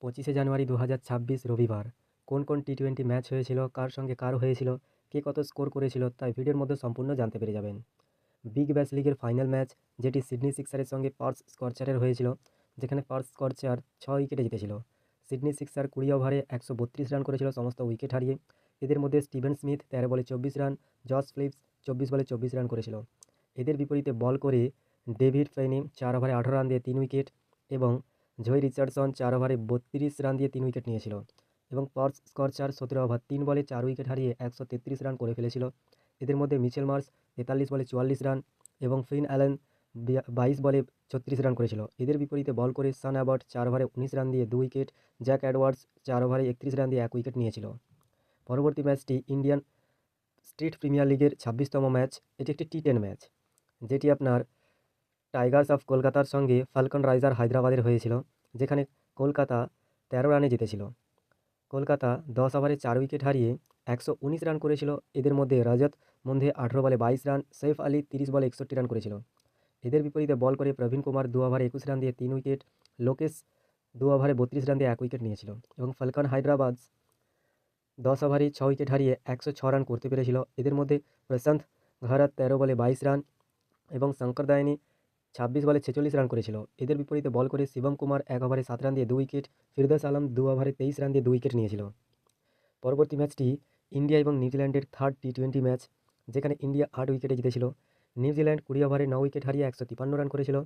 25 জানুয়ারি 2026 রবিবার। কোন কোন টি-টোয়েন্টি ম্যাচ হয়েছিল, কার সঙ্গে কার হয়েছিল, কে কত স্কোর করেছিল, তাই ভিডিওর মধ্যে সম্পূর্ণ জানতে পেরে যাবেন। বিগ ব্যাশ লিগের ফাইনাল ম্যাচ, যেটি সিডনি সিক্সারের সঙ্গে পার্থ স্করচারের হয়েছিল, যেখানে পার্থ স্করচার 6 উইকেটে জিতেছিল। সিডনি সিক্সার 20 ওভারে 132 রান করেছিল সমস্ত উইকেট হারিয়ে। এদের মধ্যে স্টিভেন স্মিথ 13 বলে 24 রান, জস ফিলিপস 24 বলে 24 রান করেছিল। এদের বিপরীতে বল করে ডেভিড ফেইনি 4 ওভারে 18 রান দিয়ে 3 উইকেট এবং জয় রিচার্ডসন 4 ওভারে 32 রান দিয়ে 3 উইকেট নিয়েছিল এবং পার্থ স্করচার 17 ওভার 3 বলে 4 উইকেট হারিয়ে 133 রান করে ফেলেছিল। এদের মধ্যে মিচেল মার্শ 43 বলে 44 রান এবং ফিন অ্যালেন 22 বলে 36 রান করেছিল। এদের বিপরীতে বল করে সান অ্যাবট 4 ওভারে 19 রান দিয়ে 2 উইকেট, জ্যাক এডওয়ার্ডস 4 ওভারে 31 রান দিয়ে 1 উইকেট নিয়েছিল। পরবর্তী ম্যাচটি ইন্ডিয়ান স্ট্রিট প্রিমিয়ার লিগের 26তম ম্যাচ। এটি একটি টি10 ম্যাচ, যেটি আপনার টাইগার্স অফ কলকাতার সঙ্গে ফাল্কন রাইজার হায়দ্রাবাদের হয়েছিল, যেখানে কলকাতা 13 রানে জিতেছিল। কলকাতা 10 ওভারে 4 উইকেট হারিয়ে 119 রান করেছিল। এদের মধ্যে রজত মধ্যে 18 বলে 22 রান, সৈফ আলী 30 বলে 61 রান করেছিল। এদের বিপরীতে বল করে প্রবীণ কুমার 2 ওভারে 21 রান দিয়ে 3 উইকেট, লোকেশ 2 ওভারে 32 রান দিয়ে 1 উইকেট নিয়েছিল এবং ফাল্কন হায়দ্রাবাদ 10 ওভারে 6 উইকেট হারিয়ে 106 রান করতে পেরেছিল। এদের মধ্যে প্রশান্ত ঘারাত 13 বলে 22 রান এবং শঙ্কর দায়নি 26 বলে 46 রান করেছিল। এদের বিপরীতে বল করে শিবম কুমার 1 ওভারে 7 রান দিয়ে 2 উইকেট, ফিরদৌস আলম 2 ওভারে 23 রান দিয়ে 2 উইকেট নিয়েছিল। পরবর্তী ম্যাচটি ইন্ডিয়া এবং নিউজিল্যান্ডের থার্ড টি-20 ম্যাচ, যেখানে ইন্ডিয়া 8 উইকেটে জিতেছিল। নিউজিল্যান্ড 20 ওভারে 9 উইকেট হারিয়ে 153 রান করেছিল।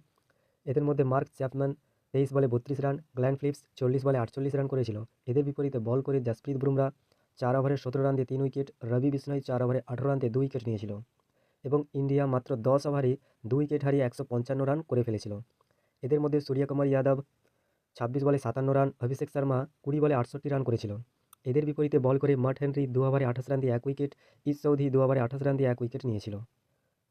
এদের মধ্যে মার্ক চ্যাপম্যান 23 বলে 32 রান, গ্ল্যান ফিলিপস 40 বলে 48 রান করেছিল। এদের বিপরীতে বল করে জসপ্রীত বুমরা 4 ওভারে 17 রান দিয়ে 3 উইকেট, রবি বিষ্ণয় 4 ওভারে 18 রান দিয়ে 2 উইকেট নিয়েছিল এবং ইন্ডিয়া মাত্র 10 ওভারে 2 উইকেট হারিয়ে 155 রান করে ফেলেছিল। এদের মধ্যে সূর্যকুমার যাদব 26 বলে 57 রান, অভিষেক শর্মা 20 বলে 68 রান করেছিল। এদের বিপরীতে বল করে মার্ট হেনরি 2 ওভারে 28 রান দিয়ে 1 উইকেট, ইশ চৌধুরী 2 ওভারে 28 রান দিয়ে 1 উইকেট নিয়েছিল।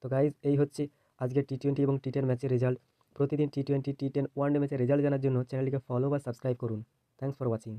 তো গাইজ, এই হচ্ছে আজকের টি-20 এবং টি10 ম্যাচের রেজাল্ট। প্রতিদিন টি-20, টি10, ওয়ানডে ম্যাচের রেজাল্ট জানার জন্য চ্যানেলটিকে ফলো বা সাবস্ক্রাইব করুন। Thanks for watching.